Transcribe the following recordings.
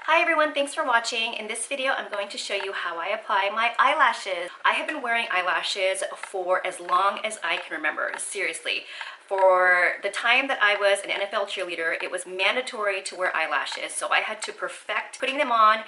Hi everyone, thanks for watching. In this video, I'm going to show you how I apply my eyelashes. I have been wearing eyelashes for as long as I can remember, seriously. For the time that I was an NFL cheerleader, it was mandatory to wear eyelashes, so I had to perfect putting them on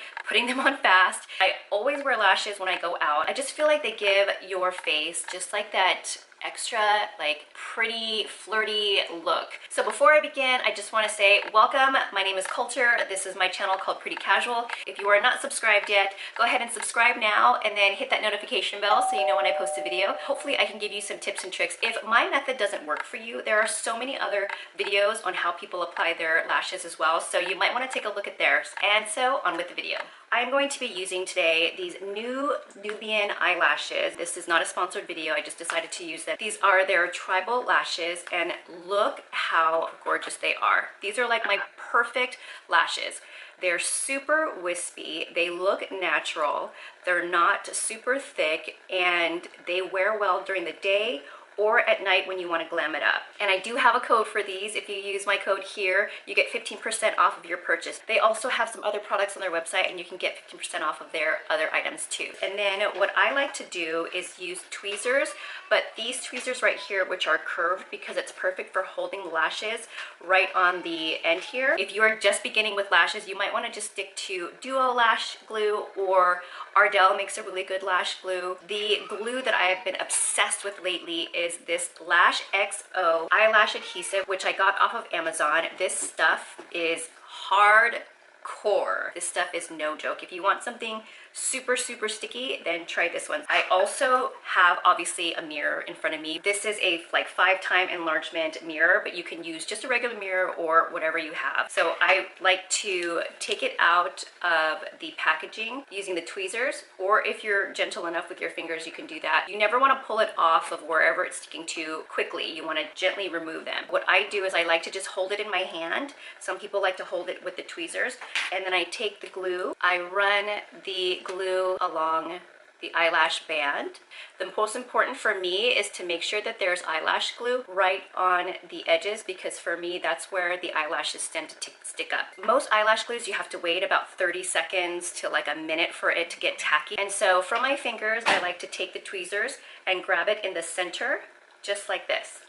fast. I always wear lashes when I go out. I just feel like they give your face just like that extra, like, pretty, flirty look. So before I begin, I just want to say welcome. My name is Coulter. This is my channel called Pretty Casual. If you are not subscribed yet, go ahead and subscribe now and then hit that notification bell so you know when I post a video. Hopefully I can give you some tips and tricks. If my method doesn't work for you, there are so many other videos on how people apply their lashes as well, so you might want to take a look at theirs. And so on with the video. I'm going to be using today these new Nubyen eyelashes. This is not a sponsored video, I just decided to use them. These are their tribal lashes, and look how gorgeous they are. These are like my perfect lashes. They're super wispy, they look natural, they're not super thick, and they wear well during the day or at night when you want to glam it up. And I do have a code for these. If you use my code here, you get 15% off of your purchase. They also have some other products on their website and you can get 15% off of their other items too. And then what I like to do is use tweezers, but these tweezers right here, which are curved because it's perfect for holding the lashes right on the end here. If you are just beginning with lashes, you might want to just stick to Duo Lash Glue, or Ardell makes a really good lash glue. The glue that I have been obsessed with lately is this Lash XO eyelash adhesive, which I got off of Amazon. This stuff is hardcore. This stuff is no joke. If you want something super sticky, then try this one. I also have obviously a mirror in front of me. This is a like 5-time enlargement mirror, but you can use just a regular mirror or whatever you have. So I like to take it out of the packaging using the tweezers, or if you're gentle enough with your fingers, you can do that. You never want to pull it off of wherever it's sticking to quickly. You want to gently remove them. What I do is I like to just hold it in my hand. Some people like to hold it with the tweezers, and then I take the glue. I run the glue along the eyelash band. The most important for me is to make sure that there's eyelash glue right on the edges, because for me that's where the eyelashes tend to stick up. Most eyelash glues you have to wait about 30 seconds to like a minute for it to get tacky. And so from my fingers I like to take the tweezers and grab it in the center just like this.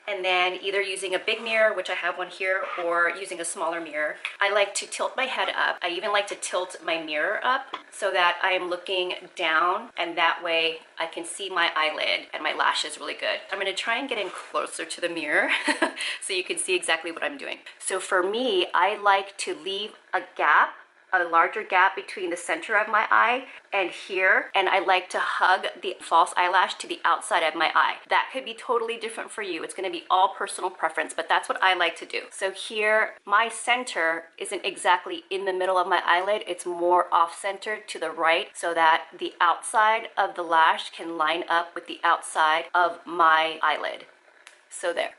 And then either using a big mirror, which I have one here, or using a smaller mirror, I like to tilt my head up. I even like to tilt my mirror up so that I am looking down, and that way I can see my eyelid and my lashes really good. I'm going to try and get in closer to the mirror so you can see exactly what I'm doing. So for me, I like to leave a gap, a larger gap between the center of my eye and here, and I like to hug the false eyelash to the outside of my eye. That could be totally different for you. It's going to be all personal preference, but that's what I like to do. So here, my center isn't exactly in the middle of my eyelid, it's more off-centered to the right so that the outside of the lash can line up with the outside of my eyelid. So there.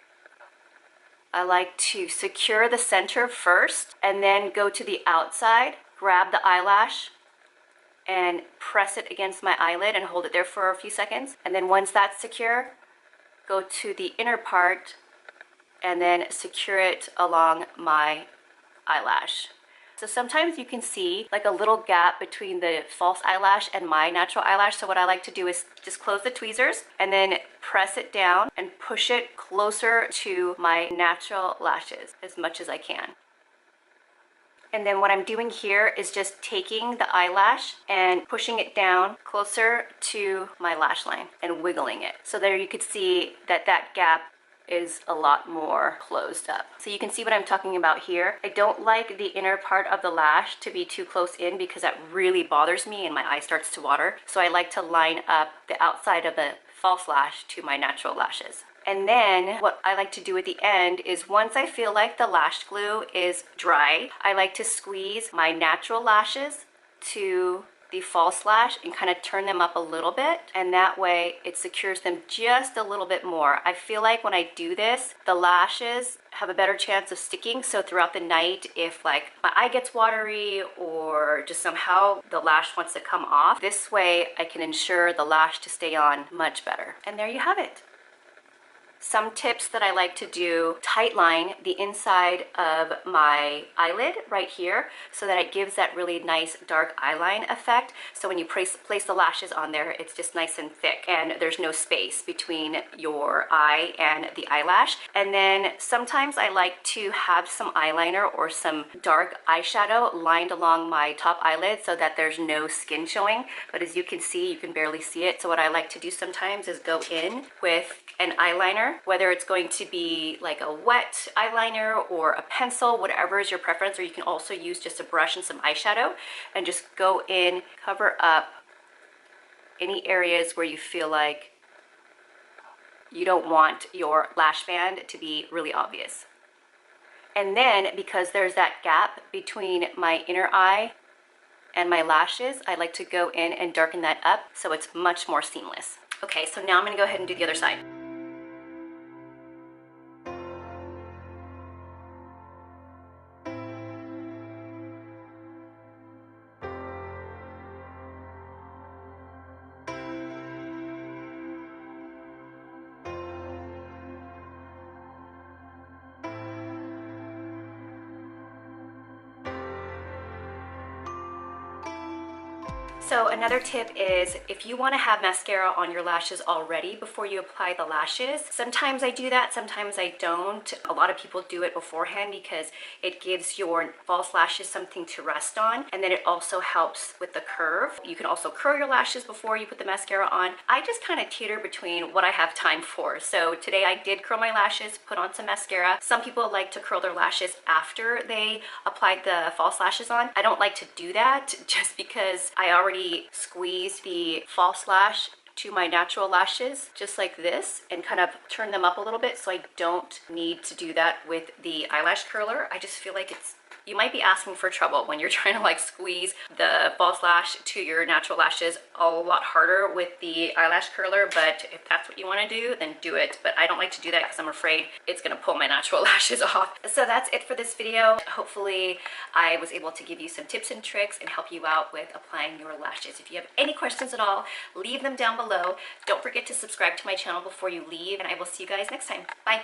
I like to secure the center first and then go to the outside, grab the eyelash and press it against my eyelid and hold it there for a few seconds. And then once that's secure, go to the inner part and then secure it along my eyelash. So sometimes you can see like a little gap between the false eyelash and my natural eyelash. So what I like to do is just close the tweezers and then press it down and push it closer to my natural lashes as much as I can. And then what I'm doing here is just taking the eyelash and pushing it down closer to my lash line and wiggling it. So there you could see that that gap is a lot more closed up. So you can see what I'm talking about here. I don't like the inner part of the lash to be too close in because that really bothers me and my eye starts to water. So I like to line up the outside of the false lash to my natural lashes. And then what I like to do at the end is once I feel like the lash glue is dry, I like to squeeze my natural lashes to the false lash and kind of turn them up a little bit, and that way it secures them just a little bit more. I feel like when I do this, the lashes have a better chance of sticking, so throughout the night, if like my eye gets watery or just somehow the lash wants to come off, this way I can ensure the lash to stay on much better. And there you have it. Some tips that I like to do: tight line the inside of my eyelid right here so that it gives that really nice dark eyeline effect. So when you place the lashes on there, it's just nice and thick and there's no space between your eye and the eyelash. And then sometimes I like to have some eyeliner or some dark eyeshadow lined along my top eyelid so that there's no skin showing. But as you can see, you can barely see it. So what I like to do sometimes is go in with an eyeliner, whether it's going to be like a wet eyeliner or a pencil, whatever is your preference, or you can also use just a brush and some eyeshadow and just go in, cover up any areas where you feel like you don't want your lash band to be really obvious. And then, because there's that gap between my inner eye and my lashes, I like to go in and darken that up so it's much more seamless. Okay, so now I'm gonna go ahead and do the other side. So another tip is, if you want to have mascara on your lashes already before you apply the lashes, sometimes I do that, sometimes I don't. A lot of people do it beforehand because it gives your false lashes something to rest on, and then it also helps with the curve. You can also curl your lashes before you put the mascara on. I just kind of teeter between what I have time for. So today I did curl my lashes, put on some mascara. Some people like to curl their lashes after they applied the false lashes on. I don't like to do that just because I already squeeze the false lash to my natural lashes just like this and kind of turn them up a little bit, so I don't need to do that with the eyelash curler. I just feel like you might be asking for trouble when you're trying to like squeeze the false lash to your natural lashes a lot harder with the eyelash curler. But if that's what you want to do, then do it. But I don't like to do that because I'm afraid it's going to pull my natural lashes off. So that's it for this video. Hopefully I was able to give you some tips and tricks and help you out with applying your lashes. If you have any questions at all, leave them down below. Don't forget to subscribe to my channel before you leave, and I will see you guys next time. Bye.